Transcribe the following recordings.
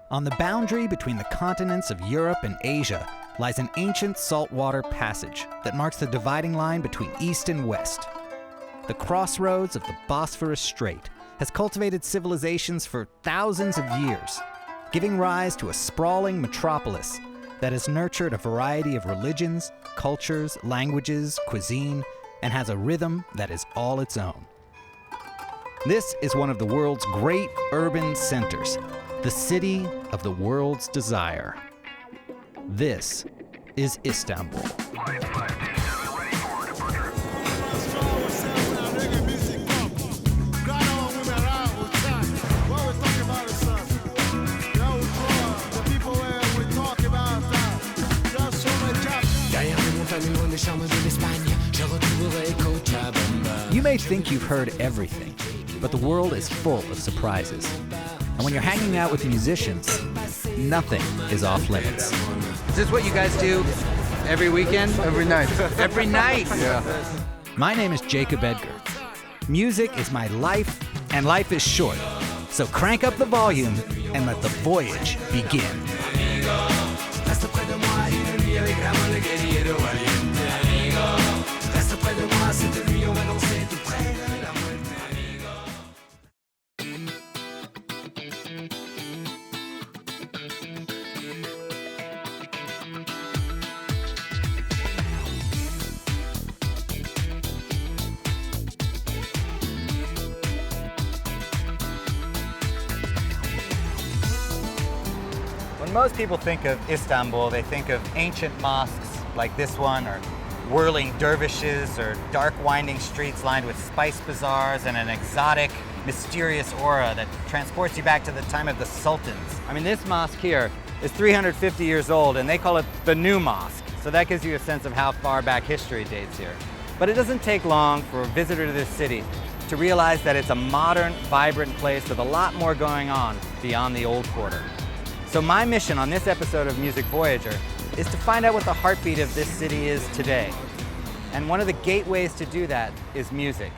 On the boundary between the continents of Europe and Asia lies an ancient saltwater passage that marks the dividing line between East and West. The crossroads of the Bosphorus Strait has cultivated civilizations for thousands of years, giving rise to a sprawling metropolis that has nurtured a variety of religions, cultures, languages, cuisine, and has a rhythm that is all its own. This is one of the world's great urban centers, the city of the world's desire. This is Istanbul. You may think you've heard everything, but the world is full of surprises. And when you're hanging out with musicians, nothing is off limits. Is this what you guys do every weekend? Every night. Every night? Yeah. My name is Jacob Edgar. Music is my life, and life is short. So crank up the volume and let the voyage begin. When most people think of Istanbul, they think of ancient mosques like this one, or whirling dervishes, or dark winding streets lined with spice bazaars and an exotic, mysterious aura that transports you back to the time of the sultans. I mean, this mosque here is 350 years old, and they call it the New Mosque. So that gives you a sense of how far back history dates here. But it doesn't take long for a visitor to this city to realize that it's a modern, vibrant place with a lot more going on beyond the old quarter. So my mission on this episode of Music Voyager is to find out what the heartbeat of this city is today. And one of the gateways to do that is music.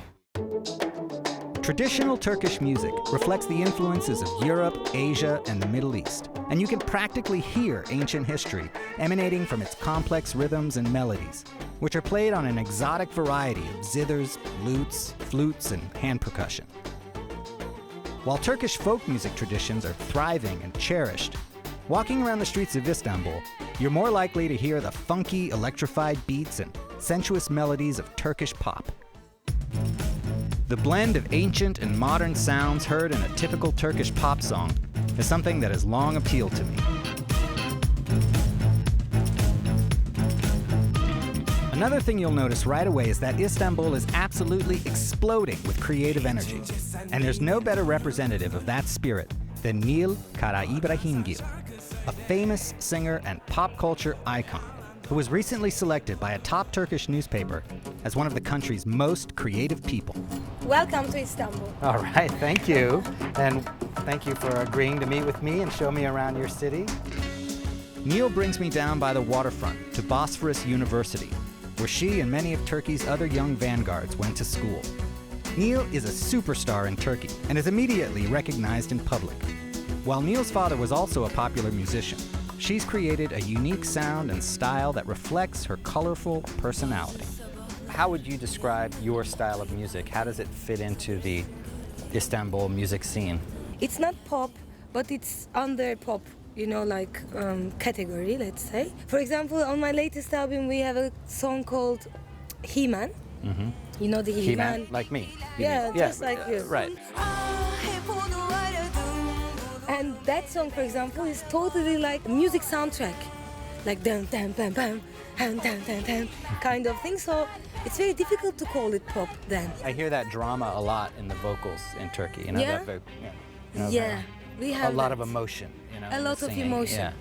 Traditional Turkish music reflects the influences of Europe, Asia, and the Middle East. And you can practically hear ancient history emanating from its complex rhythms and melodies, which are played on an exotic variety of zithers, lutes, flutes, and hand percussion. While Turkish folk music traditions are thriving and cherished, walking around the streets of Istanbul, you're more likely to hear the funky, electrified beats and sensuous melodies of Turkish pop. The blend of ancient and modern sounds heard in a typical Turkish pop song is something that has long appealed to me. Another thing you'll notice right away is that Istanbul is absolutely exploding with creative energy. And there's no better representative of that spirit than Nil Karaibrahimgil, a famous singer and pop culture icon who was recently selected by a top Turkish newspaper as one of the country's most creative people. Welcome to Istanbul. All right, thank you. And thank you for agreeing to meet with me and show me around your city. Nil brings me down by the waterfront to Bosphorus University, where she and many of Turkey's other young vanguards went to school. Nil is a superstar in Turkey and is immediately recognized in public. While Nil's father was also a popular musician, she's created a unique sound and style that reflects her colorful personality. How would you describe your style of music? How does it fit into the Istanbul music scene? It's not pop, but it's under pop, category, let's say. For example, on my latest album, we have a song called He-Man. Mm-hmm. You know the He-Man? Like me. Yeah, just like you. Right. And that song, for example, is totally like a music soundtrack. Like dun dun bam bam, dun dun dun dun, kind of thing. So it's very difficult to call it pop then. I hear that drama a lot in the vocals in Turkey. Yeah? Yeah, we have a lot that. of emotion. A lot of singing. emotion. Yeah.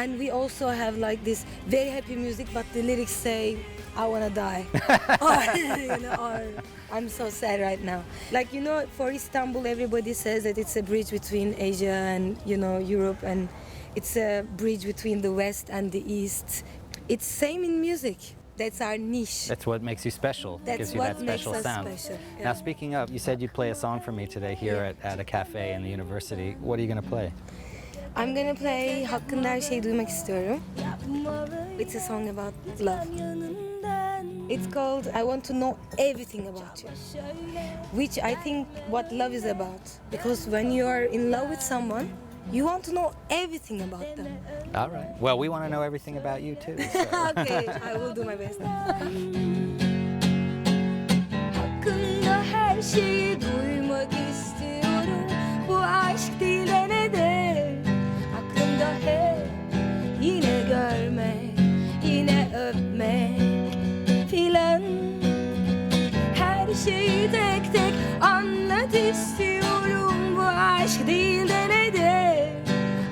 And we also have like this very happy music, but the lyrics say, I wanna die. or I'm so sad right now. For Istanbul, everybody says that it's a bridge between Asia and, Europe, and it's a bridge between the West and the East. It's same in music. That's our niche. That's what makes you special. That's gives you what that special makes us sound. special. Yeah. Now, speaking of, you said you'd play a song for me today here at a cafe in the university. What are you going to play? I'm gonna play Hakkında Her Şeyi Duymak İstiyorum. It's a song about love. It's called I Want to Know Everything About You, which I think what love is about. Because when you are in love with someone, you want to know everything about them. All right. Well, we want to know everything about you too. So. Okay, I will do my best. Hakkında her şeyi duymak istiyorum. Bu aşk değil de nedir? Aklımda hep yine görmek, yine öpmek filan. Her şeyi tek tek anlat istiyorum. Bu aşk değil de nedir?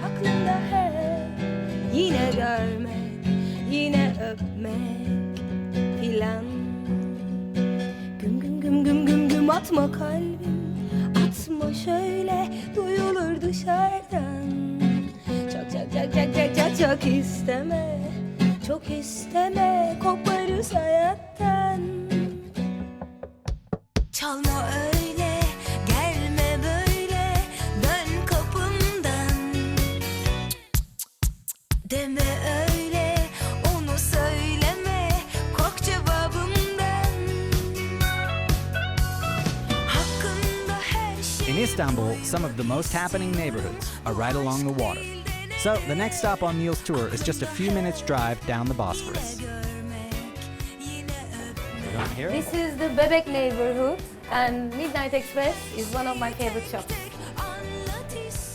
Aklımda hep yine görmek, yine öpmek filan. Güm güm güm güm güm güm atma kalbim, atma şöyle duyulur dışarıdan. Çok çok çok çok çok çok çok isteme, çok isteme, koparız hayattan. Çalma öyle, gelme böyle, dön kapımdan. Deme öyle, onu söyleme, kork cevabımdan. Hakkında her şey. In Istanbul, some of the most happening neighborhoods are right along the water. So the next stop on Neil's tour is just a few minutes' drive down the Bosphorus. We're going here? This is the Bebek neighborhood, and Midnight Express is one of my favorite shops.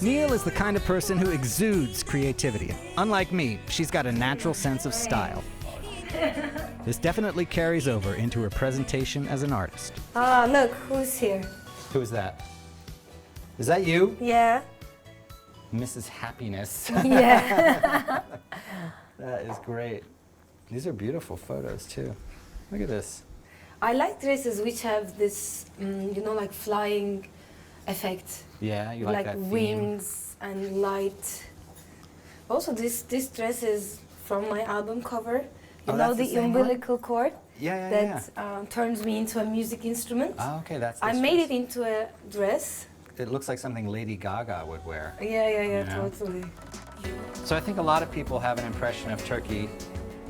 Neil is the kind of person who exudes creativity. Unlike me, she's got a natural sense of style. This definitely carries over into her presentation as an artist. Ah, look, who's here? Who's that? Is that you? Yeah. Mrs. Happiness. Yeah. That is great. These are beautiful photos too. Look at this. I like dresses which have this, like flying effect. Yeah, you like that theme? wings and light. Also, this dress is from my album cover. You Oh, know that's the the same one? umbilical cord Yeah, that turns me into a music instrument. Oh, okay, that's I this made dress. it into a dress. It looks like something Lady Gaga would wear. Yeah, You know? totally. So I think a lot of people have an impression of Turkey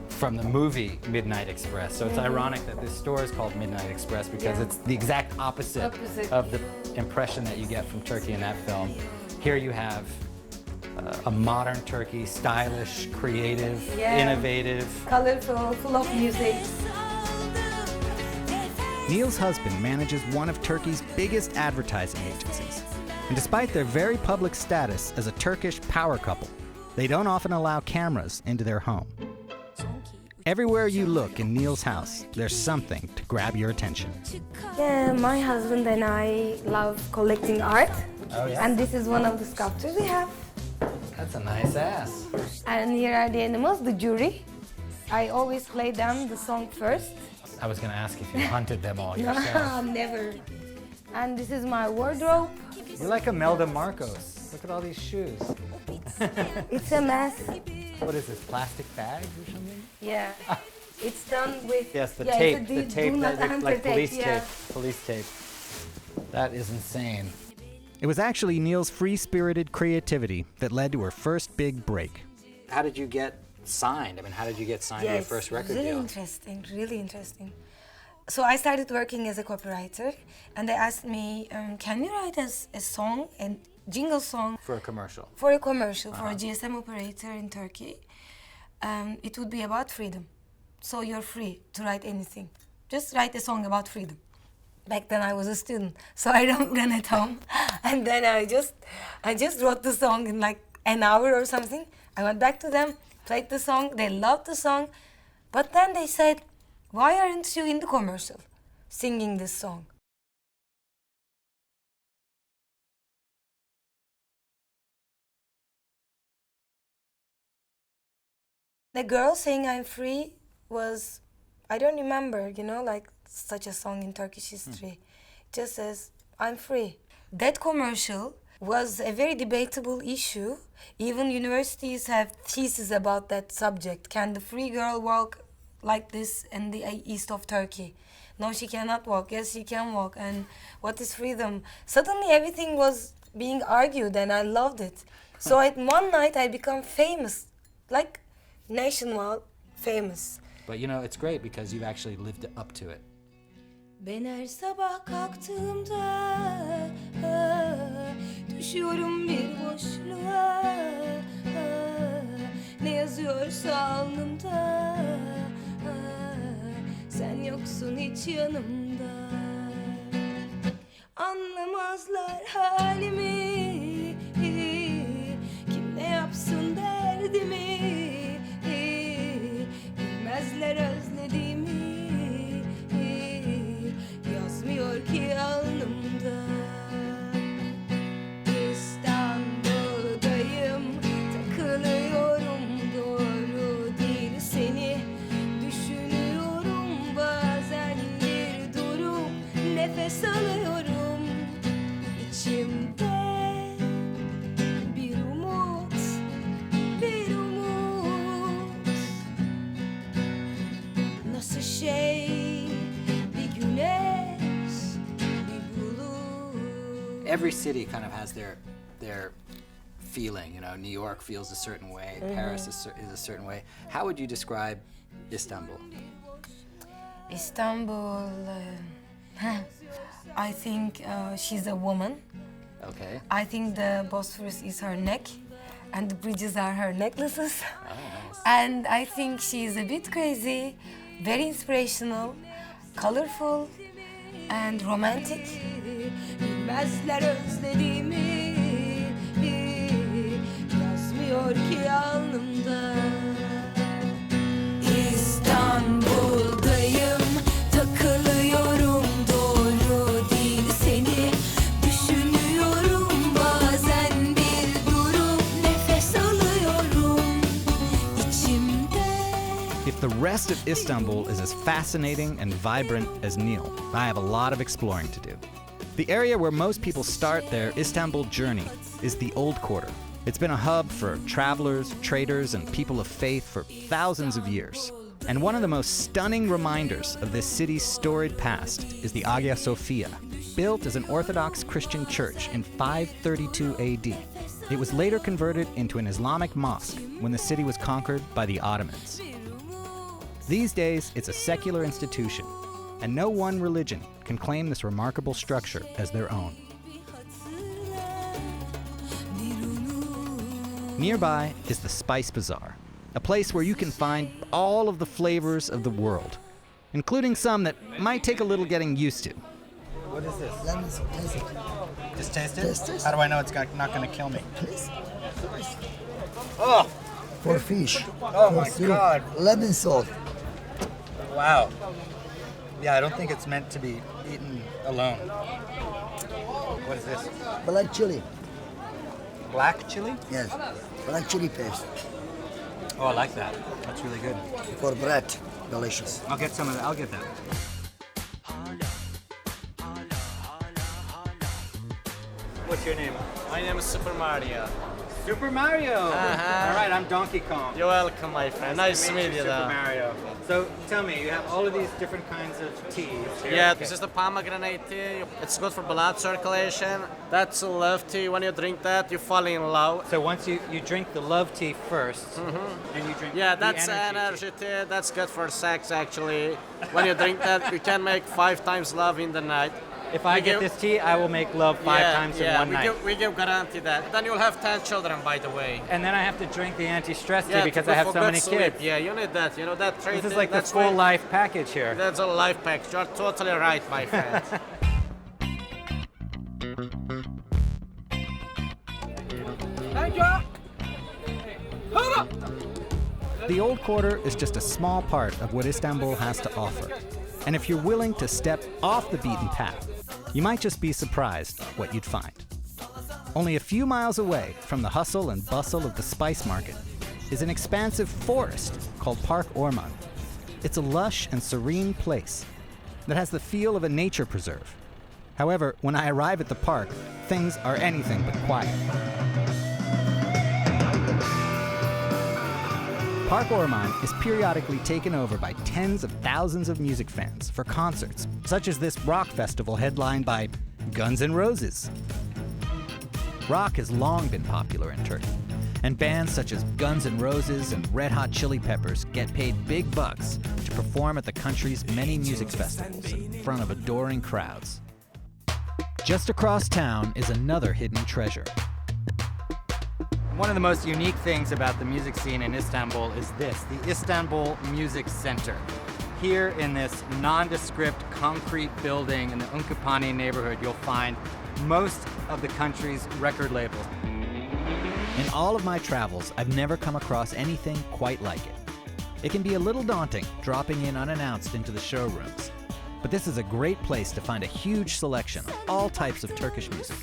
from the movie Midnight Express. So it's ironic that this store is called Midnight Express because Yeah. it's the exact opposite of the impression that you get from Turkey in that film. Here you have a modern Turkey, stylish, creative, Yeah. innovative. Colorful, full of music. Neil's husband manages one of Turkey's biggest advertising agencies. And despite their very public status as a Turkish power couple, they don't often allow cameras into their home. Everywhere you look in Neil's house, there's something to grab your attention. Yeah, my husband and I love collecting art. Oh, yeah? And this is one of the sculptures we have. That's a nice ass. And here are the animals, the jury. I always play them the song first. I was going to ask if you hunted them all yourself. Never. And this is my wardrobe. You're like Imelda Marcos. Look at all these shoes. It's a mess. What is this, plastic bags or something? Yeah. It's done with Yes, the yeah, tape, it's a the tape do that not looks like enter police yeah. tape. Police tape. That is insane. It was actually Neil's free-spirited creativity that led to her first big break. How did you get signed? I mean, how did you get signed to your Yes, first record really deal? interesting, really interesting. So I started working as a copywriter, and they asked me, can you write us a song, a jingle song For a commercial. for a commercial for a GSM operator in Turkey? It would be about freedom. So you're free to write anything. Just write a song about freedom. Back then I was a student, so I ran at home, and then I just wrote the song in like an hour or something. I went back to them, played the song. They loved the song, but then they said, "Why aren't you in the commercial, singing this song?" The girl saying "I'm free" was, I don't remember, like such a song in Turkish history. It just says, "I'm free." That commercial was a very debatable issue. Even universities have theses about that subject. Can the free girl walk like this in the east of Turkey? No, she cannot walk. Yes, she can walk. And what is freedom? Suddenly everything was being argued, and I loved it. So at one night I become famous, like nationwide famous. But you know, it's great because you've actually lived up to it. Ben her sabah kalktığımda düşüyorum bir boşluğa, ne yazıyorsa alnımda, sen yoksun hiç yanımda. Anlamazlar halimi, kim ne yapsın derdimi, bilmezler özlediğimi, yazmıyor ki alnımda. İstanbul'dayım, takılıyorum, doğru değil seni düşünüyorum, bazen bir durup nefes alıyorum, içimde bir umut, bir umut. Nasıl şey bir güneş, bir bulut. Every city kind of has their feeling. You know, New York feels a certain way, Paris is a certain way. How would you describe Istanbul? Istanbul, I think she's a woman. Okay. I think the Bosphorus is her neck and the bridges are her necklaces. Oh, nice. And I think she's a bit crazy, very inspirational, colorful and romantic. Bilmezler özlediğimi, yazmıyor ki alnımda. İstanbul'dayım, takılıyorum, doğru değil seni düşünüyorum, bazen bir durup nefes alıyorum, içimde. If the rest of Istanbul is as fascinating and vibrant as Neil, I have a lot of exploring to do. The area where most people start their Istanbul journey is the Old Quarter. It's been a hub for travelers, traders, and people of faith for thousands of years. And one of the most stunning reminders of this city's storied past is the Hagia Sophia, built as an Orthodox Christian church in 532 AD. It was later converted into an Islamic mosque when the city was conquered by the Ottomans. These days, it's a secular institution, and no one religion can claim this remarkable structure as their own. Nearby is the Spice Bazaar, a place where you can find all of the flavors of the world, including some that might take a little getting used to. What is this? Lemon salt, taste it. Just taste it? Taste it. How do I know it's not going to kill me? Please. Oh, For fish. Oh For my soup. God. Lemon salt. wow. Yeah, I don't think it's meant to be eaten alone. What is this? Black chili. Black chili? Yes. Black chili paste. Oh, I like that. That's really good. For bread. Delicious. I'll get some of that. I'll get that. What's your name? My name is Super Mario. Super Mario. All right, I'm Donkey Kong. You're welcome, my friend. Nice to meet you. Super though. Mario. So tell me, you have all of these different kinds of teas here. Yeah, Okay. this is the pomegranate tea. It's good for blood circulation. That's a love tea. When you drink that, you fall in love. So once you drink the love tea 1st and you drink Yeah, the that's energy tea. That's good for sex, actually. When you drink that, you can make 5 times love in the night. If I We get give- this tea, I will make love 5 times in one night. We give guarantee that. Then you'll have 10 children, by the way. And then I have to drink the anti-stress tea Yeah, because to I have for so good many sleep. kids. Yeah, you need that. You know that trade. This is like the that's full why- life package here. That's a life package. You're totally right, my friend. The Old Quarter is just a small part of what Istanbul has to offer. And if you're willing to step off the beaten path, you might just be surprised what you'd find. Only a few miles away from the hustle and bustle of the spice market is an expansive forest called Park Orman. It's a lush and serene place that has the feel of a nature preserve. However, when I arrive at the park, things are anything but quiet. Park Orman is periodically taken over by tens of thousands of music fans for concerts, such as this rock festival headlined by Guns N' Roses. Rock has long been popular in Turkey, and bands such as Guns N' Roses and Red Hot Chili Peppers get paid big bucks to perform at the country's many music festivals in front of adoring crowds. Just across town is another hidden treasure. One of the most unique things about the music scene in Istanbul is this, the Istanbul Music Center. Here in this nondescript concrete building in the Unkapanı neighborhood, you'll find most of the country's record labels. In all of my travels, I've never come across anything quite like it. It can be a little daunting dropping in unannounced into the showrooms, but this is a great place to find a huge selection of all types of Turkish music.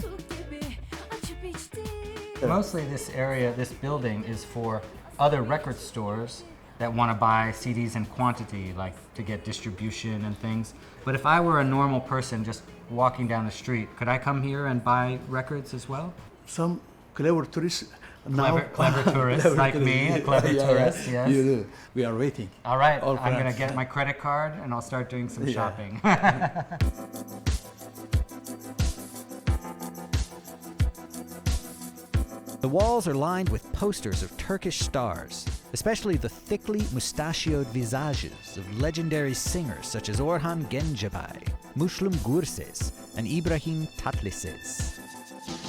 Mostly this area, this building, is for other record stores that want to buy CDs in quantity, like to get distribution and things. But if I were a normal person just walking down the street, could I come here and buy records as well? Some clever tourists now. Clever tourists like me, a clever tourist, yes. You do. We are waiting. All right, All I'm gonna friends. get my credit card and I'll start doing some shopping. The walls are lined with posters of Turkish stars, especially the thickly mustachioed visages of legendary singers such as Orhan Gencebay, Müslüm Gürses, and Ibrahim Tatlıses.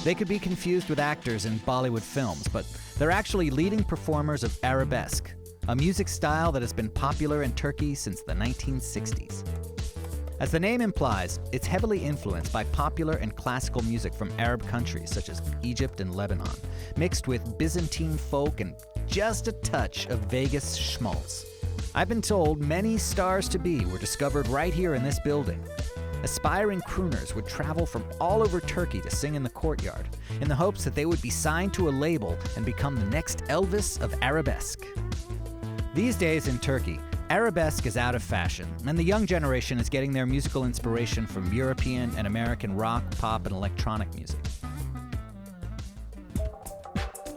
They could be confused with actors in Bollywood films, but they're actually leading performers of arabesque, a music style that has been popular in Turkey since the 1960s. As the name implies, it's heavily influenced by popular and classical music from Arab countries such as Egypt and Lebanon, mixed with Byzantine folk and just a touch of Vegas schmaltz. I've been told many stars-to-be were discovered right here in this building. Aspiring crooners would travel from all over Turkey to sing in the courtyard, in the hopes that they would be signed to a label and become the next Elvis of arabesque. These days in Turkey, arabesque is out of fashion, and the young generation is getting their musical inspiration from European and American rock, pop, and electronic music.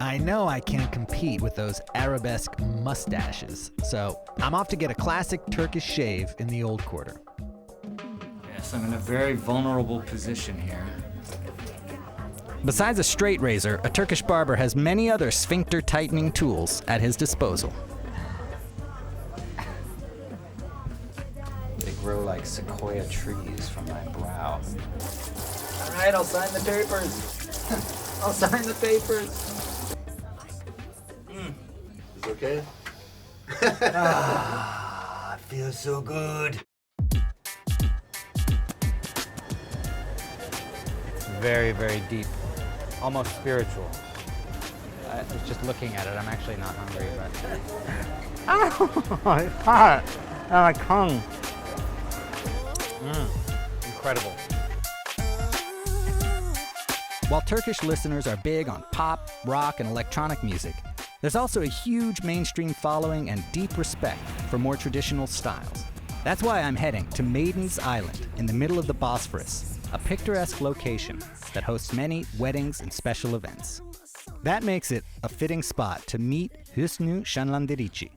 I know I can't compete with those arabesque mustaches, so I'm off to get a classic Turkish shave in the Old Quarter. Yes, I'm in a very vulnerable position here. Besides a straight razor, a Turkish barber has many other sphincter tightening tools at his disposal. They grow like sequoia trees from my brow. All right, I'll sign the papers. I'll sign the papers. It's okay? Ah, feels so good. It's very, very deep, almost spiritual. Just looking at it, I'm actually not hungry, but... Oh, it's hot. Oh, my tongue. Incredible. While Turkish listeners are big on pop, rock, and electronic music, there's also a huge mainstream following and deep respect for more traditional styles. That's why I'm heading to Maiden's Island in the middle of the Bosphorus, a picturesque location that hosts many weddings and special events. That makes it a fitting spot to meet Hüsnü Şanlandirici,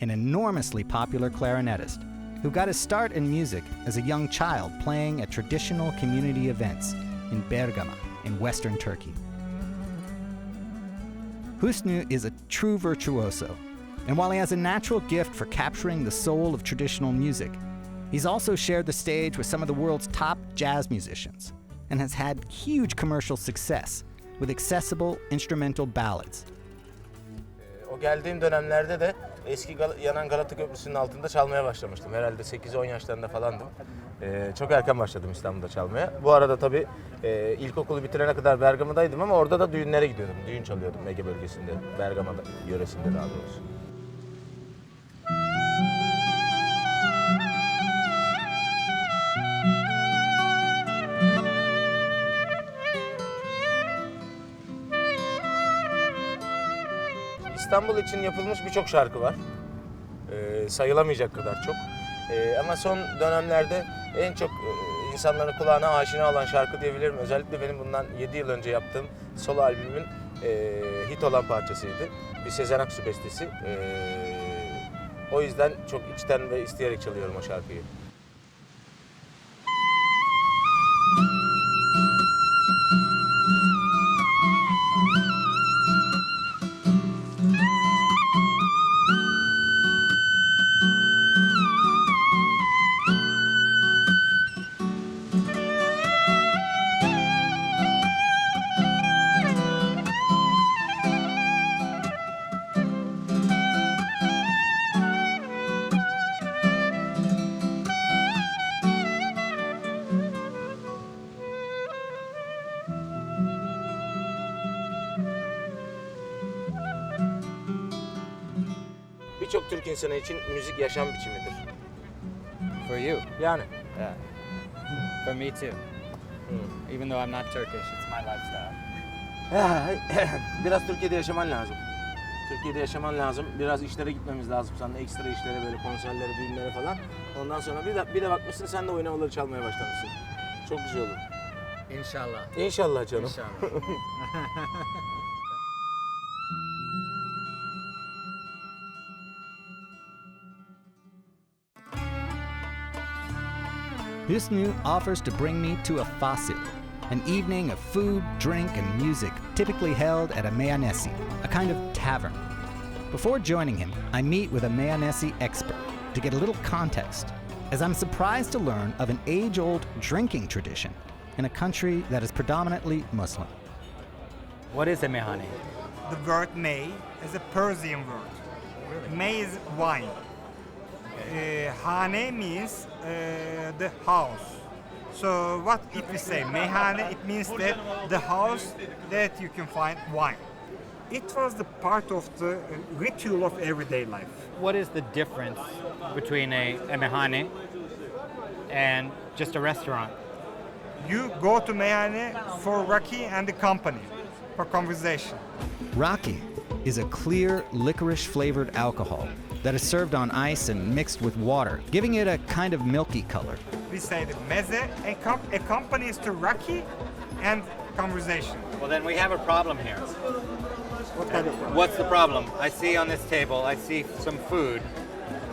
an enormously popular clarinetist who got his start in music as a young child playing at traditional community events in Bergama in western Turkey. Hüsnü is a true virtuoso, and while he has a natural gift for capturing the soul of traditional music, he's also shared the stage with some of the world's top jazz musicians and has had huge commercial success with accessible instrumental ballads. O geldiğim dönemlerde de eski yanan Galata Köprüsü'nün altında çalmaya başlamıştım. Herhalde 8-10 yaşlarında falandım. Çok erken başladım İstanbul'da çalmaya. Bu arada tabii ilkokulu bitirene kadar Bergama'daydım ama orada da düğünlere gidiyordum. Düğün çalıyordum Ege bölgesinde, Bergama'da, yöresinde daha doğrusu. İstanbul için yapılmış birçok şarkı var. Sayılamayacak kadar çok. Ama son dönemlerde en çok insanların kulağına aşina olan şarkı diyebilirim. Özellikle benim bundan 7 yıl önce yaptığım solo albümün hit olan parçasıydı. Bir Sezen Aksu bestesi. O yüzden çok içten ve isteyerek çalıyorum o şarkıyı. birçok Türk insanı için müzik yaşam biçimidir. For you. Yani. Yeah. For me too. Even though I'm not Turkish, it's my lifestyle. Biraz Türkiye'de yaşaman lazım. Türkiye'de yaşaman lazım. Biraz işlere gitmemiz lazım. Sen de ekstra işlere, böyle konserlere, düğünlere falan. Ondan sonra bir de bakmışsın sen de oyun havaları çalmaya başlamışsın. Çok güzel olur. Inshallah. İnşallah canım. Inshallah. Hüsnü offers to bring me to a fasil, an evening of food, drink, and music typically held at a meyhanesi, a kind of tavern. Before joining him, I meet with a meyhanesi expert to get a little context, as I'm surprised to learn of an age-old drinking tradition in a country that is predominantly Muslim. What is a mehane? The word may is a Persian word. May is wine. Hane means the house. So what if we say meyhane, it means that the house that you can find wine. It was the part of the ritual of everyday life. What is the difference between a mehane and just a restaurant? You go to meyhane for raki and the company, for conversation. Raki is a clear, licorice-flavored alcohol that is served on ice and mixed with water, giving it a kind of milky color. We say the meze accompanies to raki and conversation. Well, then we have a problem here. What kind of problem? What's the problem? I see on this table, I see some food,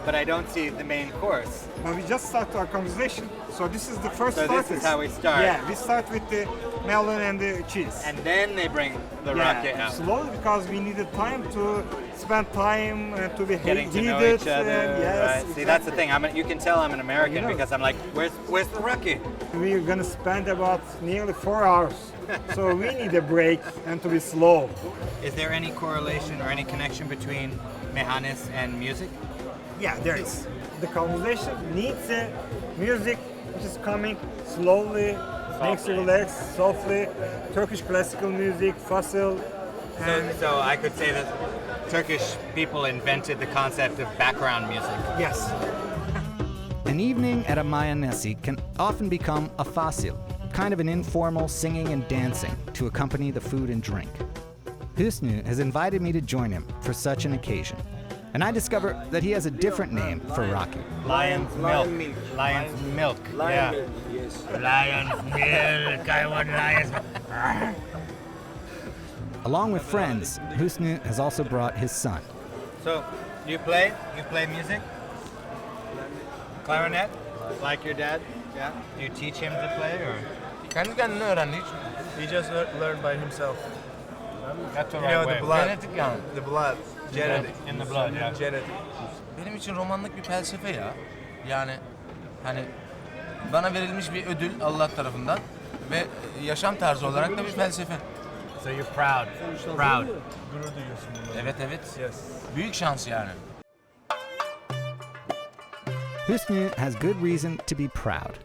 but I don't see the main course. Well, we just start our conversation. So this is the first So starters. this is how we start. Yeah, we start with the melon and the cheese. And then they bring the raki out. Slowly, because we needed time to spend time to be Getting to know heated. each other. Yes, Right. See, that's the thing. You can tell I'm an American You know. because I'm like, where's the raki? We're gonna spend about nearly 4 hours. So we need a break and to be slow. Is there any correlation or any connection between mehanes and music? Yeah, there is. The conversation needs a music which is coming slowly, makes you relax, softly. Turkish classical music, fasil. So I could say that Turkish people invented the concept of background music. Yes. An evening at a meyhanesi can often become a fasil, kind of an informal singing and dancing to accompany the food and drink. Hüsnü has invited me to join him for such an occasion, and I discover that he has a different name for raki. Lion's milk. Lion's milk. Yeah. Milk, yes. Lion's milk. I want lion's milk. Along with friends, Hüsnü has also brought his son. So, you play? You play music? Clarinet? Like your dad? Yeah. Do you teach him to play or? Kendi kendine öğrendi hiç. He just learned by himself. That's the You right know, way. the blood. Genetik yani. The blood. Genetic. In the blood, yeah. Genetic. Benim için romanlık bir felsefe ya. Yani hani bana verilmiş bir ödül Allah tarafından ve yaşam tarzı olarak da bir felsefe. So you're proud. Proud. Gurur duyuyorsun bundan. Evet evet. Yes. Büyük şans yani. Hüsnü has good reason to be proud.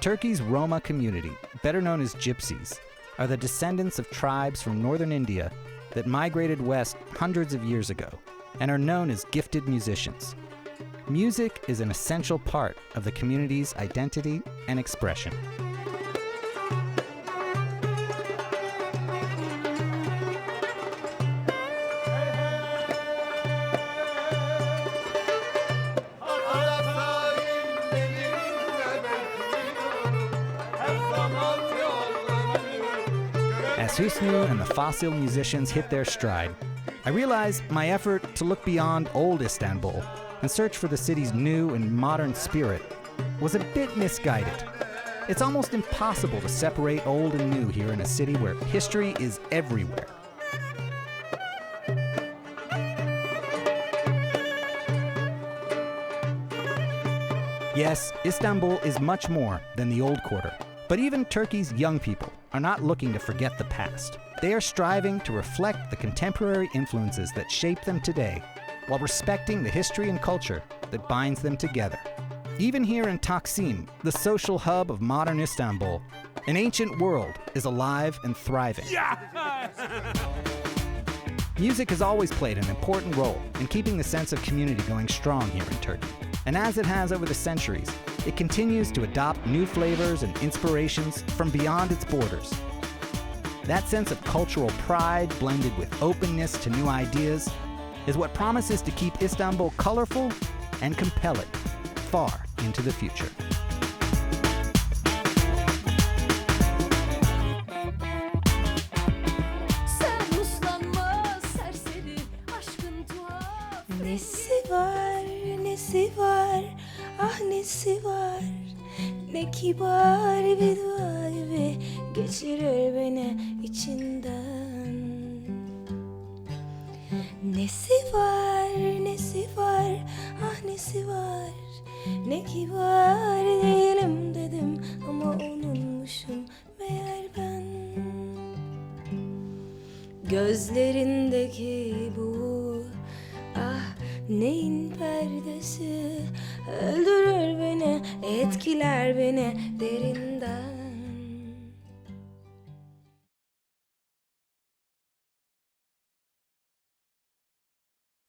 Turkey's Roma community, better known as Gypsies, are the descendants of tribes from northern India that migrated west hundreds of years ago and are known as gifted musicians. Music is an essential part of the community's identity and expression. As Hüsnü and the Fasil musicians hit their stride, I realized my effort to look beyond old Istanbul and search for the city's new and modern spirit was a bit misguided. It's almost impossible to separate old and new here in a city where history is everywhere. Yes, Istanbul is much more than the old quarter. But even Turkey's young people are not looking to forget the past. They are striving to reflect the contemporary influences that shape them today, while respecting the history and culture that binds them together. Even here in Taksim, the social hub of modern Istanbul, an ancient world is alive and thriving. Music has always played an important role in keeping the sense of community going strong here in Turkey. And as it has over the centuries, it continues to adopt new flavors and inspirations from beyond its borders. That sense of cultural pride blended with openness to new ideas is what promises to keep Istanbul colorful and compelling far into the future. Nesi var, nesi var, ah nesi var. Ne kibar bir dua gibi geçirir beni içinden. Nesi var, nesi var, ah nesi var. Ne kibar değilim dedim ama onunmuşum meğer ben. Gözlerindeki bu ah neyin perdesi öldürür beni, etkiler beni derinden.